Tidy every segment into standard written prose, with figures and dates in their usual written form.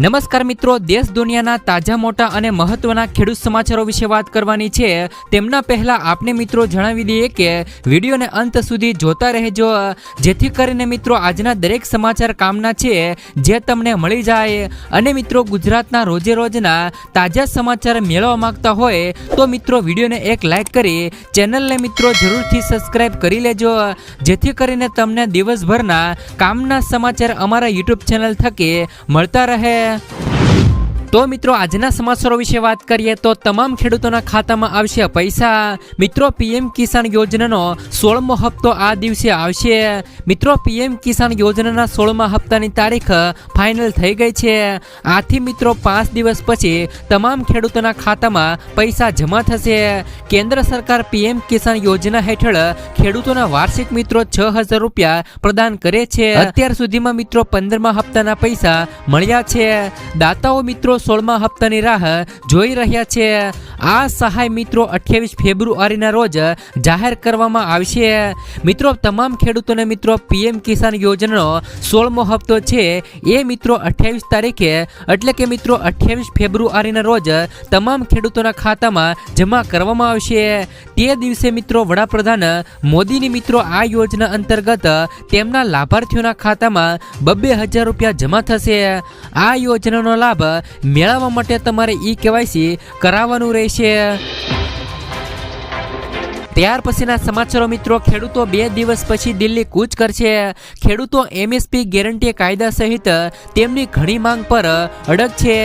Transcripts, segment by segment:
નમસ્કાર મિત્રો, દેશ દુનિયાના તાજા મોટા અને મહત્વના ખેડૂત સમાચારો વિશે વાત કરવાની છે. તેમના પહેલા આપણે મિત્રો જણાવી દઈએ કે વિડીયોને અંત સુધી જોતા રહેજો, જેથી કરીને મિત્રો આજના દરેક સમાચાર કામના છે, જે તમને મળી જાય. અને મિત્રો ગુજરાતના રોજે રોજના તાજા સમાચાર મેળવવા માંગતા હોય તો મિત્રો વિડીયોને એક લાઈક કરી ચેનલને મિત્રો જરૂરથી સબસ્ક્રાઇબ કરી લેજો, જેથી કરીને તમને દિવસભરના કામના સમાચાર અમારા યુટ્યુબ ચેનલ થકી મળતા રહે. તો મિત્રો આજના સમાચારો વિશે વાત કરીએ તો તમામ ખેડૂતોના ખાતામાં આવશે પૈસા. મિત્રો પીએમ કિસાન યોજનાનો 16મો હપ્તો આ દિવસે આવશે. મિત્રો પીએમ કિસાન યોજનાના 16મા હપ્તાની તારીખ ફાઇનલ થઈ ગઈ છે. આથી મિત્રો 5 દિવસ પછી તમામ ખેડૂતોના ખાતામાં પૈસા જમા થશે. કેન્દ્ર સરકાર પીએમ કિસાન યોજના હેઠળ ખેડૂતોના વાર્ષિક મિત્રો 6000 રૂપિયા પ્રદાન કરે છે. અત્યાર સુધીમાં મિત્રો 15મા હપ્તાના પૈસા મળ્યા છે. દાતાઓ મિત્રો 16મા હપ્તાની રાહ જોઈ રહ્યા છે. આ સહાય મિત્રો 28 ફેબ્રુઆરીના રોજ જાહેર કરવામાં આવશે. મિત્રો તમામ ખેડૂતોને મિત્રો પીએમ કિસાન યોજનાનો 16મો હપ્તો છે એ મિત્રો 28 તારીખે એટલે કે મિત્રો 28 ફેબ્રુઆરીના રોજ તમામ ખેડૂતોના ખાતામાં જમા કરવામાં આવશે. તે દિવસે મિત્રો વડાપ્રધાન મોદીની મિત્રો આ યોજના અંતર્ગત તેમના લાભાર્થીઓના ખાતામાં 2000 રૂપિયા જમા થશે. આ યોજનાનો લાભ મેળવવા માટે તમારે KYC કરાવવાનું રહેશે. ત્યાર પછીના સમાચારો મિત્રો, ખેડૂતો 2 દિવસ પછી દિલ્હી કૂચ કરશે. ખેડૂતો MSP ગેરંટી કાયદા સહિત તેમની ઘણી માંગ પર અડગ છે.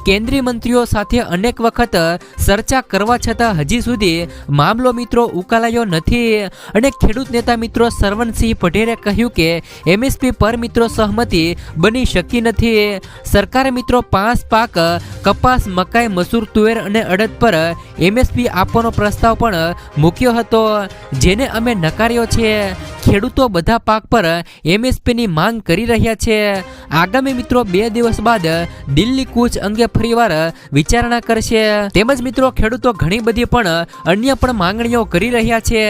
કેન્દ્રીય મંત્રીઓ સાથે અનેક વખત ચર્ચા કરવા છતાં હજી સુધી મામલો મિત્રો ઉકેલાયો નથી. અને ખેડૂત નેતા મિત્રો સરવણસિંહ પટેલે કહ્યું કે MSP પર મિત્રો સહમતિ બની શકી નથી. સરકારે મિત્રો 5 પાક કપાસ, મકાઈ, મસૂર, તુવેર અને અડદ પર MSP આપવાનો પ્રસ્તાવ પણ મૂક્યો હતો, જેને અમે નકાર્યો છે. ખેડૂતો બધા પાક પર MSP ની માંગ કરી રહ્યા છે. આગામી મિત્રો 2 દિવસ બાદ દિલ્હી કૂચ અંગે ફરીવાર વિચારણા કરશે. તેમજ મિત્રો ખેડૂતો ઘણી બધી પણ અન્ય પણ માંગણીઓ કરી રહ્યા છે,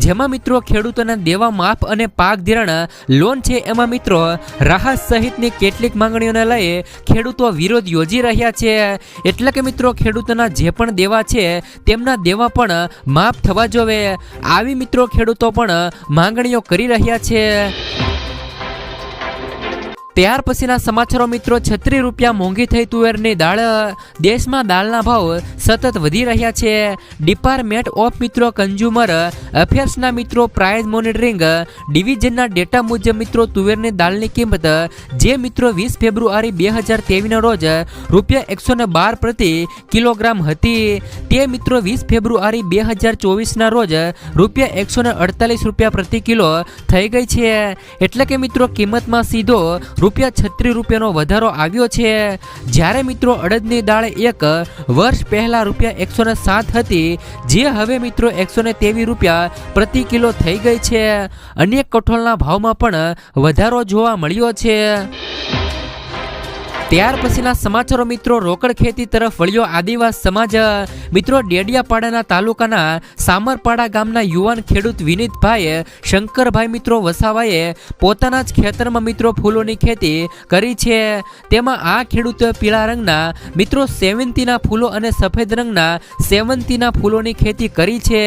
જેમાં મિત્રો ખેડૂતોના દેવા માફ અને પાક ધિરાણ લોન છે એમાં મિત્રો રાહત સહિતની કેટલીક માંગણીઓને લઈ ખેડૂતો વિરોધ યોજી રહ્યા છે. એટલે કે મિત્રો ખેડૂતોના જે પણ દેવા છે તેમના દેવા પણ માફ થવા જોવે, આવી મિત્રો ખેડૂતો પણ માંગણીઓ કરી રહ્યા છે. ત્યાર પછીના સમાચારો મિત્રો, 36 રૂપિયા મોંઘી થઈ તુવેરની દાળ. દેશમાં દાળના ભાવ સતત વધી રહ્યા છે. ડિપાર્ટમેન્ટ ઓફ મિત્રો કન્ઝ્યુમર અફેર્સના મિત્રો પ્રાઇસ મોનિટરિંગ ડિવિઝનના ડેટા મુજબ મિત્રો તુવેરની દાળની કિંમત જે મિત્રો 20 ફેબ્રુઆરી 2023ના રોજ ₹112 પ્રતિ કિલોગ્રામ હતી, તે મિત્રો 20 ફેબ્રુઆરી 2024ના રોજ ₹148 પ્રતિ કિલો થઈ ગઈ છે. એટલે કે મિત્રો કિંમતમાં સીધો ₹36 વધારો આવ્યો છે. જ્યારે મિત્રો અડદની દાળ એક વર્ષ પહેલા ₹107 હતી, જે હવે મિત્રો ₹123 પ્રતિ કિલો થઈ ગઈ છે. અન્ય કઠોળના ભાવમાં પણ વધારો જોવા મળ્યો છે. ત્યાર પછીના સમાચારો મિત્રો, રોકડ ખેતી તરફ વળ્યો આદિવાસી સમાજ. મિત્રો ડેડિયાપાડાના તાલુકાના સામરપાડા ગામના યુવાન ખેડૂત વિનીતભાઈ શંકરભાઈ મિત્રો વસાવાએ પોતાના જ ખેતરમાં મિત્રો ફૂલોની ખેતી કરી છે. તેમાં આ ખેડૂતોએ પીળા રંગના મિત્રો સેવંતીના ફૂલો અને સફેદ રંગના સેવંતીના ફૂલોની ખેતી કરી છે.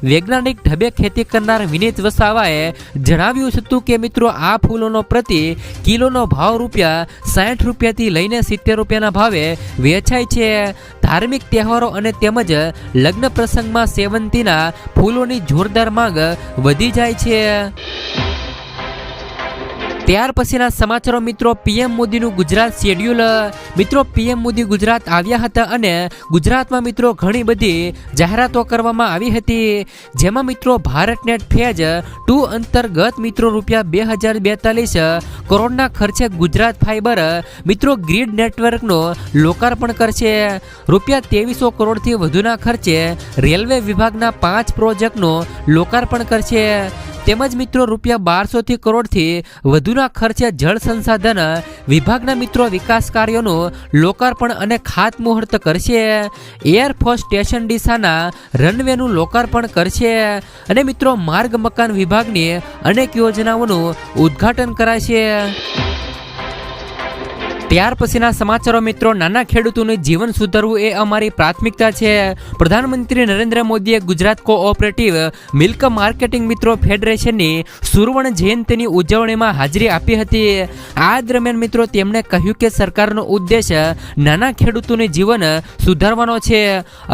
વૈજ્ઞાનિક ઢબે ખેતી કરનાર વિનીત વસાવાએ જણાવ્યું હતું કે મિત્રો આ ફૂલોનો પ્રતિ કિલોનો ભાવ ₹60 લઈને ₹70 ભાવે વેચાય છે. ધાર્મિક તહેવારો અને તેમજ લગ્ન પ્રસંગમાં સેવંતીના ફૂલોની જોરદાર માંગ વધી જાય છે. ત્યાર પછીના સમાચારો મિત્રો, PM મોદીનું ગુજરાત શેડ્યુલ. મિત્રો PM મોદી ગુજરાત આવ્યા હતા અને ગુજરાતમાં મિત્રો ઘણી બધી જાહેરાતો કરવામાં આવી હતી, જેમાં મિત્રો ભારતનેટ ફેઝ 2 અંતર્ગત મિત્રો ₹2042 કરોડના ખર્ચે ગુજરાત ફાઈબર મિત્રો ગ્રીડ નેટવર્કનું લોકાર્પણ કરશે. ₹2300 કરોડથી વધુના ખર્ચે રેલવે વિભાગના 5 પ્રોજેક્ટનું લોકાર્પણ કરશે. તેમજ મિત્રો ₹1200 કરોડથી વધુના ખર્ચે જળ સંસાધન વિભાગના મિત્રો વિકાસ કાર્યોનું લોકાર્પણ અને ખાતમુહૂર્ત કરશે. એરફોર્સ સ્ટેશન ડીસાના રનવેનું લોકાર્પણ કરશે અને મિત્રો માર્ગ મકાન વિભાગની અનેક યોજનાઓનું ઉદ્ઘાટન કરાશે. ત્યાર પછીના સમાચારો મિત્રો, નાના ખેડૂતોનું જીવન સુધારવું એ અમારી પ્રાથમિકતા છે. પ્રધાનમંત્રી નરેન્દ્ર મોદીએ ગુજરાત કોઓપરેટિવ મિલ્ક માર્કેટિંગ મિત્રો ફેડરેશનની સુવર્ણ જયંતિની ઉજવણીમાં હાજરી આપી હતી. આ દરમિયાન મિત્રો તેમણે કહ્યું કે સરકારનો ઉદ્દેશ નાના ખેડૂતોનું જીવન સુધારવાનો છે.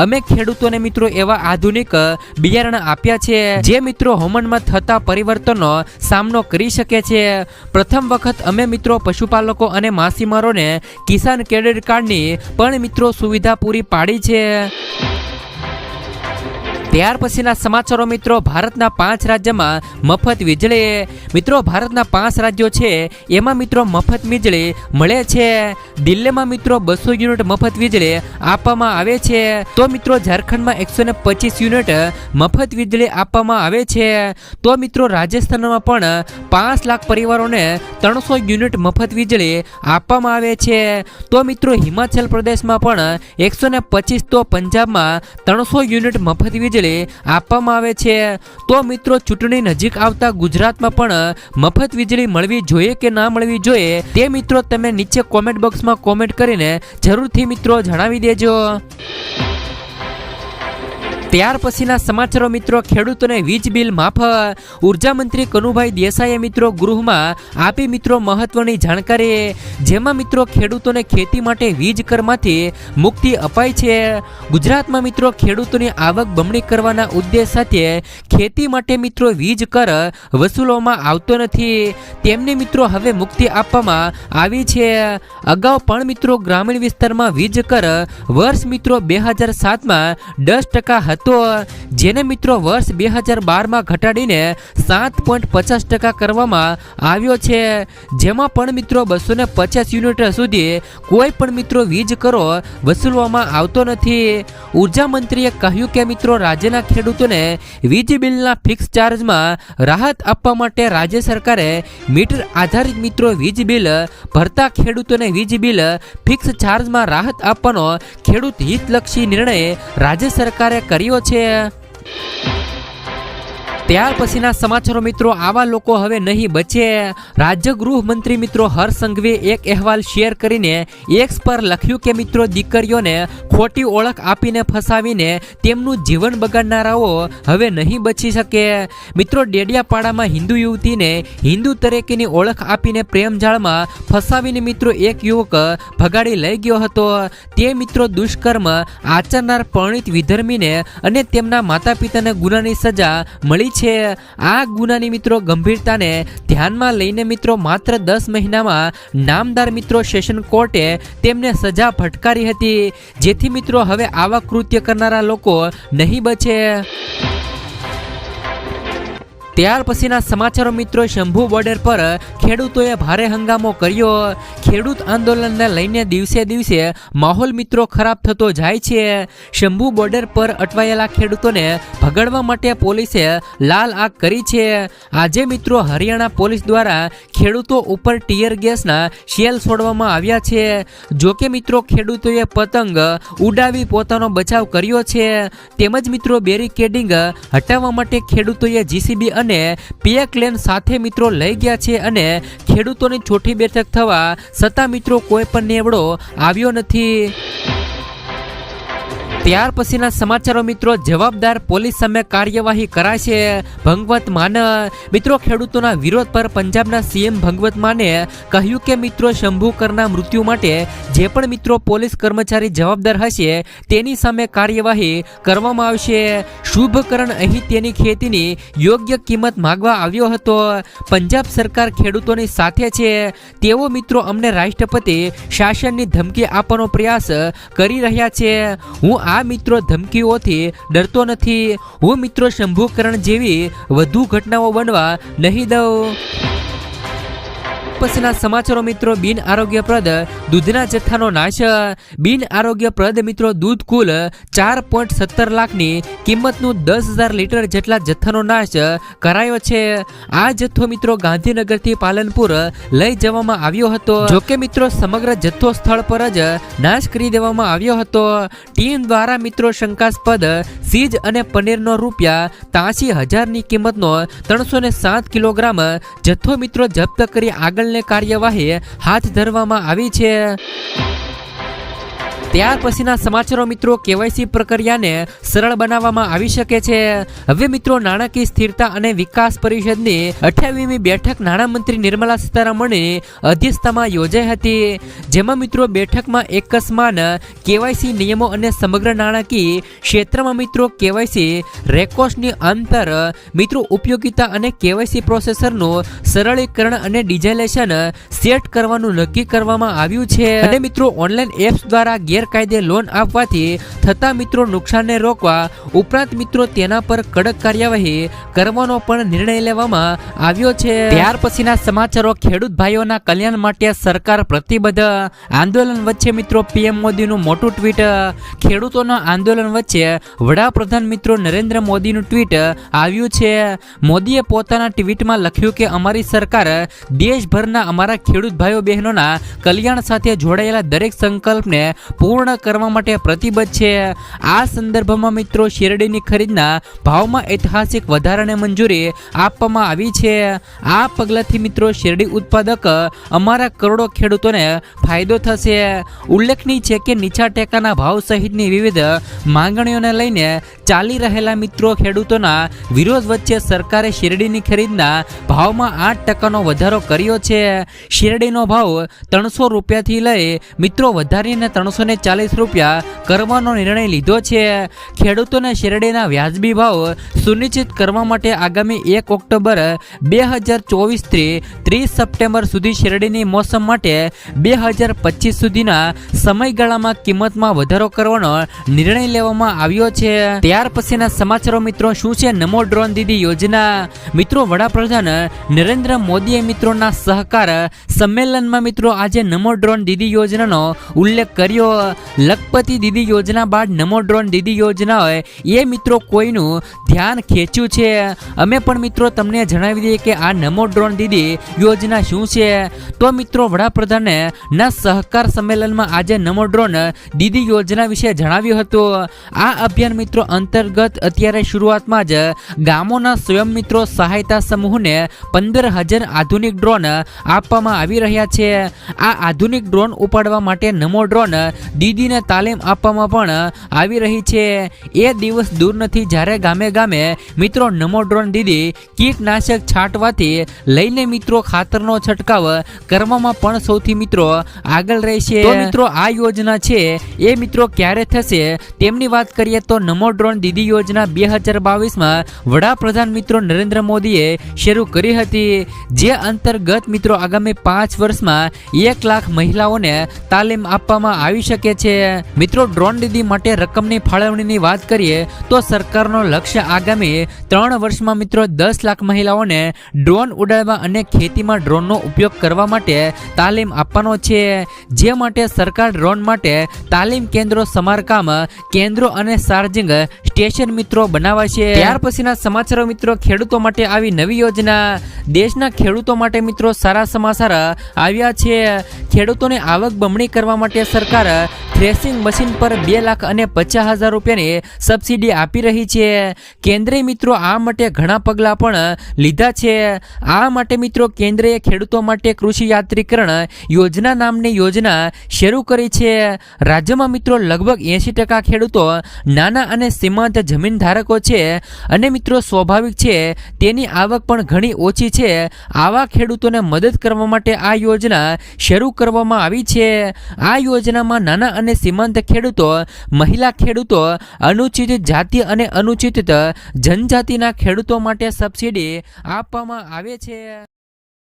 અમે ખેડૂતોને મિત્રો એવા આધુનિક બિયારણ આપ્યા છે જે મિત્રો હવામાનમાં થતા પરિવર્તનનો સામનો કરી શકે છે. પ્રથમ વખત અમે મિત્રો પશુપાલકો અને માછીમારો કિસાન ક્રેડિટ કાર્ડની પણ મિત્રો સુવિધા પૂરી પાડી છે. ત્યાર પછીના સમાચારો મિત્રો, ભારતના 5 રાજ્યમાં મફત વીજળી. મિત્રો ભારતના 5 રાજ્યો છે એમાં મિત્રો મફત વીજળી મળે છે. દિલ્હીમાં મિત્રો 200 યુનિટ મફત વીજળી આપવામાં આવે છે. તો મિત્રો ઝારખંડમાં 125 યુનિટ મફત વીજળી આપવામાં આવે છે. તો મિત્રો રાજસ્થાનમાં પણ 5 લાખ પરિવારોને 300 યુનિટ મફત વીજળી આપવામાં આવે છે. તો મિત્રો હિમાચલ પ્રદેશમાં પણ 125, તો પંજાબમાં 300 યુનિટ મફત વીજળી આપવામાં આવે છે. તો મિત્રો ચૂંટણી નજીક આવતા ગુજરાતમાં પણ મફત વીજળી મળવી જોઈએ કે ના મળવી જોઈએ તે મિત્રો તમે નીચે કોમેન્ટ બોક્સમાં કોમેન્ટ કરીને જરૂરથી મિત્રો જણાવી દેજો. ત્યાર પછીના સમાચારો મિત્રો, ખેડૂતોને વીજ બિલ માફ. ઉર્જા મંત્રી કનુભાઈ દેસાઈએ મિત્રો ગૃહમાં આપી મિત્રો મહત્વની જાણકારી, જેમાં મિત્રો ખેડૂતોને ખેતી માટે વીજ કરમાંથી મુક્તિ અપાઈ છે. ગુજરાતમાં મિત્રો ખેડૂતોની આવક બમણી કરવાના ઉદ્દેશ સાથે ખેતી માટે મિત્રો વીજ કર વસૂલવામાં આવતો નથી. તેમને મિત્રો હવે મુક્તિ આપવામાં આવી છે. અગાઉ પણ મિત્રો ગ્રામીણ વિસ્તારમાં વીજ કર વર્ષ મિત્રો 2007માં 10% હતો, જેને મિત્રો વર્ષ 2012માં ઘટાડીને 7.50% કરવામાં આવ્યો છે. જેમાં પણ મિત્રો 250 યુનિટ સુધી કોઈ પણ મિત્રો વીજ કરો વસૂલવામાં આવતો નથી. ઉર્જા મંત્રીએ કહ્યું કે મિત્રો રાજ્યના ખેડૂતોને વીજ બિલના ફિક્સ ચાર્જમાં રાહત આપવા માટે રાજ્ય સરકારે મીટર આધારિત મિત્રો વીજ બિલ ભરતા ખેડૂતોને વીજ બિલ ફિક્સ ચાર્જમાં રાહત આપવાનો ખેડૂત હિતલક્ષી નિર્ણય રાજ્ય સરકારે કર્યો છે. ત્યાર પછીના સમાચારો મિત્રો, આવા લોકો હવે નહીં બચે. રાજ્ય ગૃહમંત્રી મિત્રો હર્ષ સંઘવીએ એક અહેવાલ શેર કરીને એક્સ પર લખ્યું કે મિત્રો દીકરીઓને ખોટી ઓળખ આપીને ફસાવીને તેમનું જીવન બગાડનારાઓ હવે નહીં બચી શકે. મિત્રો ડેડિયાપાડામાં હિન્દુ યુવતીને હિન્દુ તરીકેની ઓળખ આપીને પ્રેમજાળમાં ફસાવીને મિત્રો એક યુવક ભગાડી લઈ ગયો હતો. તે મિત્રો દુષ્કર્મ આચરનાર પરણિત વિધર્મીને અને તેમના માતા પિતાને ગુનાની સજા મળી છે. આ ગુનાની મિત્રો ગંભીરતાને ધ્યાનમાં લઈને મિત્રો માત્ર 10 મહિનામાં નામદાર મિત્રો સેશન કોર્ટે તેમને સજા ફટકારી હતી, જેથી મિત્રો હવે આવા કૃત્ય કરનારા લોકો નહીં બચે. ત્યાર પછીના સમાચારો મિત્રો, શંભુ બોર્ડર પર ખેડૂતોએ ભારે હંગામો કર્યો. ખેડૂત આંદોલનને લઈને દિવસે દિવસે માહોલ મિત્રો ખરાબ થતો જાય છે. શંભુ બોર્ડર પર અટવાયેલા ખેડૂતોને ભગાડવા માટે પોલીસે લાલ આગ કરી છે. આજે મિત્રો હરિયાણા પોલીસ દ્વારા ખેડૂતો ઉપર ટીયર ગેસના શેલ છોડવામાં આવ્યા છે. જોકે મિત્રો ખેડૂતોએ પતંગ ઉડાવી પોતાનો બચાવ કર્યો છે. તેમજ મિત્રો બેરિકેડિંગ હટાવવા માટે ખેડૂતોએ જીસીબી અને પેક લેન સાથે મિત્રો લઈ ગયા છે અને ખેડૂતોની છોટી બેઠક થવા છતાં મિત્રો કોઈ પણ નેવડો આવ્યો નથી. ત્યાર પછીના સમાચારો મિત્રો, જવાબદાર પોલીસ સામે કાર્યવાહી કરાશે. ભગવત માન મિત્રો ખેડૂતોના વિરોધ પર પંજાબના સીએમ ભગવત માને કહ્યું કે મિત્રો શંભુકરના મૃત્યુ માટે જે પણ મિત્રો પોલીસ કર્મચારી જવાબદાર હશે તેની સામે કાર્યવાહી કરવામાં આવશે. શુભકરણ અહીં તેની ખેતીની યોગ્ય કિંમત માંગવા આવ્યો હતો. પંજાબ સરકાર ખેડૂતોની સાથે છે. તેઓ મિત્રો અમને રાષ્ટ્રપતિ શાસનની ધમકી આપવાનો પ્રયાસ કરી રહ્યા છે. હું આ મિત્રો ધમકીઓથી ડરતો નથી. હું મિત્રો શંભુકરણ જેવી વધુ ઘટનાઓ બનવા નહીં દઉં. પછીના સમાચારો મિત્રો, બિન આરોગ્યપ્રદ દૂધના જથ્થાનો નાશ. બિન આરોગ્યપ્રદ મિત્રો દૂધ કુલ 4.17 લાખની કિંમતનું 10,000 લીટર જેટલા જથ્થાનો નાશ કરાયો છે. આ જથ્થો મિત્રો ગાંધીનગરથી પાલનપુર લઈ જવામાં આવ્યો હતો. જોકે મિત્રો સમગ્ર જથ્થો સ્થળ પર જ નાશ કરી દેવામાં આવ્યો હતો. ટીમ દ્વારા મિત્રો શંકાસ્પદ ચીઝ અને પનીરનો ₹83,000ની કિંમતનો 307 કિલોગ્રામ જથ્થો મિત્રો જપ્ત કરી આગળની અમલની કાર્યવાહી હાથ ધરવામાં આવી છે। ત્યાર પછીના સમાચારો મિત્રો, કેવાયસી પ્રક્રિયાને સરળ બનાવવામાં આવી શકે છે। હવે મિત્રો, નાણાકીય સ્થિરતા અને વિકાસ પરિષદની 28મી બેઠક નાણામંત્રી નિર્મલા સીતારામનની અધ્યક્ષતામાં યોજાઈ હતી, જેમાં મિત્રો બેઠકમાં એક સમાન કેવાયસી નિયમો અને સમગ્ર નાણાકીય ક્ષેત્રમાં મિત્રો કેવાયસી રેકોર્ડ્સની અંતર મિત્રો ઉપયોગિતા અને કેવાયસી પ્રોસેસરનું સરળીકરણ અને ડિજિટલાઇઝેશન સેટ કરવાનું નક્કી કરવામાં આવ્યું છે। અને મિત્રો, ઓનલાઈન એપ્સ દ્વારા ગેરકાયદે લોન આપવાથી થતા મિત્રો નુકસાનને રોકવા ઉપરાંત મિત્રો તેના પર કડક કાર્યવાહી કરવાનો પણ નિર્ણય લેવામાં આવ્યો છે। ત્યાર પછીના સમાચારો, ખેડૂત ભાઈઓના કલ્યાણ માટે સરકાર પ્રતિબદ્ધ। આંદોલન વચ્ચે મિત્રો પીએમ મોદીનું મોટું ટ્વીટ। ખેડૂતોના આંદોલન વચ્ચે વડાપ્રધાન મિત્રો નરેન્દ્ર મોદીનું ટ્વીટ આવ્યું છે। મોદીએ પોતાના ટ્વીટમાં લખ્યું કે અમારી સરકાર દેશભરના અમારા ખેડૂત ભાઈઓ બહેનોના કલ્યાણ સાથે જોડાયેલા દરેક સંકલ્પને પૂર્ણ કરવા માટે પ્રતિબદ્ધ છે। આ સંદર્ભમાં મિત્રો શેરડીની ખરીદના ભાવમાં ઐતિહાસિક વધારાને મંજૂરી આપવામાં આવી છે। આ પગલાંથી મિત્રો શેરડી ઉત્પાદક અમારા કરોડો ખેડૂતોને ફાયદો થશે। ઉલ્લેખનીય છે કે નીચા ટેકાના ભાવ સહિતની વિવિધ માંગણીઓને લઈને ચાલી રહેલા મિત્રો ખેડૂતોના વિરોધ વચ્ચે સરકારે શેરડીની ખરીદના ભાવમાં 8% વધારો કર્યો છે। શેરડીનો ભાવ 300 રૂપિયાથી લઈ મિત્રો વધારીને 340 રૂપિયા કરવાનો નિર્ણય લીધો છે। ખેડૂતોને શેરડીના વ્યાજબી ભાવ સુનિશ્ચિત કરવા માટે આગામી 1 ઓક્ટોબર 2024 થી 30 સપ્ટેમ્બર સુધી શેરડીની મોસમ માટે 2025 સુધીના સમયગાળામાં કિંમતમાં વધારો કરવાનો નિર્ણય લેવામાં આવ્યો છે। ત્યાર પછીના સમાચારો મિત્રો, શું છે નમો ડ્રોન દીદી યોજના? મિત્રો વડાપ્રધાન નરેન્દ્ર મોદીએ મિત્રોના સહકાર સંમેલનમાં મિત્રો આજે નમો ડ્રોન દીદી યોજનાનો ઉલ્લેખ કર્યો। લખપતિ દીદી યોજના બાદ નમો ડ્રોન દીદી યોજનાએ એ મિત્રો કોઈનું ધ્યાન ખેંચ્યું છે। અમે પણ મિત્રો તમને જણાવી દઈએ કે આ નમો ડ્રોન દીદી યોજના શું છે। તો મિત્રો વડાપ્રધાને ના સહકાર સંમેલનમાં આજે નમો ડ્રોન દીદી યોજના વિશે જણાવ્યું હતું। આ અભિયાન મિત્રો અંતર્ગત અત્યારે શરૂઆતમાં જ ગામોના સ્વયં મિત્રો સહાયતા સમૂહને 15,000 આધુનિક ડ્રોન આપવામાં આવી રહ્યા છે। આ આધુનિક ડ્રોન ઉપાડવા માટે નમો ડ્રોન દીદીને તાલીમ આપવામાં પણ આવી રહી છે। એ દિવસ દૂર નથી જ્યારે ગામે ગામે મિત્રો નમો ડ્રોન દીદી કીટનાશક છાંટવાથી લઈને મિત્રો ખાતરનો છંટકાવ કરવામાં પણ સૌથી મિત્રો આગળ રહેશે। તો મિત્રો આ યોજના છે એ મિત્રો ક્યારે થશે તેમની વાત કરીએ તો નમો ડ્રોન દીદી યોજના 2022માં વડાપ્રધાન મિત્રો નરેન્દ્ર મોદીએ શરૂ કરી હતી, જે અંતર્ગત મિત્રો આગામી 5 વર્ષમાં 1 લાખ મહિલાઓને તાલીમ આપવામાં આવી શકે છે। મિત્રો ડ્રોન દીદી માટે રકમની ફાળવણીની વાત કરીએ તો સરકારનો લક્ષ્ય આગામી 3 વર્ષમાં મિત્રો 10 લાખ મહિલાઓને ડ્રોન ઉડાડવા અને ખેતીમાં ડ્રોનનો ઉપયોગ કરવા માટે તાલીમ આપવાનો છે, જે માટે સરકાર ડ્રોન માટે તાલીમ કેન્દ્રો, સમારકામ કેન્દ્રો અને ચાર્જિંગ સ્ટેશન મિત્રો બનાવાશે। ત્યાર પછીના સમાચારો મિત્રો, ખેડૂતો માટે આવી નવી યોજના। દેશના ખેડૂતો માટે મિત્રો સારા સમાચાર આવ્યા છે। ખેડૂતોની આવક બમણી કરવા માટે સરકાર થ્રેસિંગ મશીન પર 2,50,000 રૂપિયાની સબસિડી આપી રહી છે। કેન્દ્રે મિત્રો આ માટે ઘણા પગલાં પણ લીધા છે। આ માટે મિત્રો કેન્દ્રએ ખેડૂતો માટે કૃષિ યાત્રીકરણ યોજના નામની યોજના શરૂ કરી છે। રાજ્યમાં મિત્રો લગભગ 80% ખેડૂતો નાના અને સીમાંત જમીન ધારકો છે અને મિત્રો સ્વાભાવિક છે તેની આવક પણ ઘણી ઓછી છે। આવા ખેડૂતોને મદદ કરવા માટે આ યોજના શરૂ કરવામાં આવી છે। આ યોજનામાં નાના અને સીમાંત ખેડૂતો, મહિલા ખેડૂતો, અનુસૂચિત જાતિ અને અનુસૂચિત જનજાતિના ખેડૂતો માટે સબસિડી આપવામાં આવે છે।